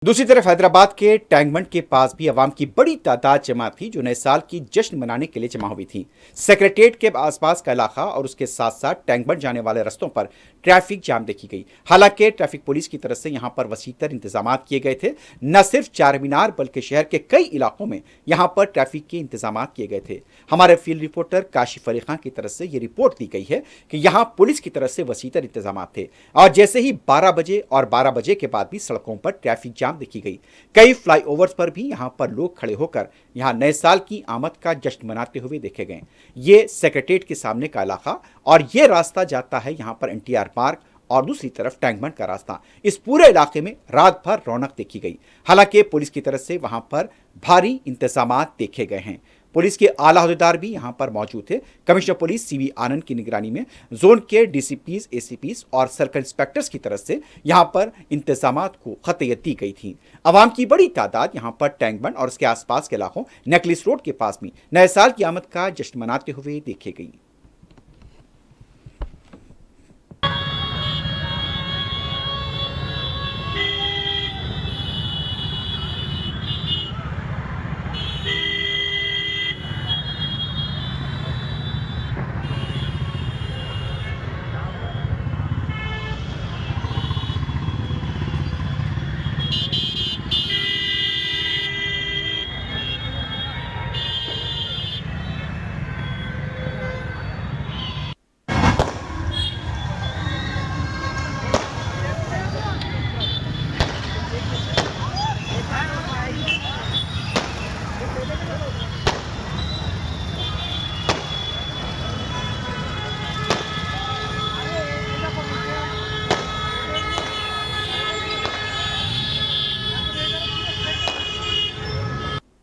दूसरी तरफ हैदराबाद के टैंकबंड के पास भी अवाम की बड़ी तादाद जमा थी जो नए साल की जश्न मनाने के लिए जमा हुई थी। सेक्रेटेरिएट के आसपास का इलाका और उसके साथ साथ टैंकबंड जाने वाले रस्तों पर ट्रैफिक जाम देखी गई। हालांकि ट्रैफिक पुलिस की तरफ से यहां पर वसीतर इंतजाम किए गए थे। न सिर्फ चार मीनार बल्कि शहर के कई इलाकों में यहां पर ट्रैफिक के इंतजाम किए गए थे। हमारे फील्ड रिपोर्टर काशिफ अली खान की तरफ से यह रिपोर्ट दी गई है कि यहां पुलिस की तरफ से वसीतर इंतजाम थे और जैसे ही 12 बजे और 12 बजे के बाद भी सड़कों पर ट्रैफिक जाम देखी गई। कई फ्लाईओवर्स पर भी यहां पर लोग खड़े होकर यहां नए साल की आमद का जश्न मनाते हुए देखे गए। ये सेक्रेटेरिएट के सामने का इलाका और ये रास्ता जाता है यहां पर एनटीआर पार्क और दूसरी तरफ टैंकबंड का रास्ता। इस पूरे इलाके में रात भर रौनक देखी गई। हालांकि पुलिस की तरफ से वहां पर भारी इंतजाम देखे गए हैं। पुलिस के आला अहदेदार भी यहां पर मौजूद थे। कमिश्नर पुलिस सीवी आनंद की निगरानी में जोन के डीसीपीज, एसीपीज और सर्कल इंस्पेक्टर्स की तरफ से यहां पर इंतजाम को खतयत दी गई थी। आवाम की बड़ी तादाद यहां पर टैंकबंड और उसके आसपास के इलाकों नेकलेस रोड के पास भी नए साल की आमद का जश्न मनाते हुए देखी गई।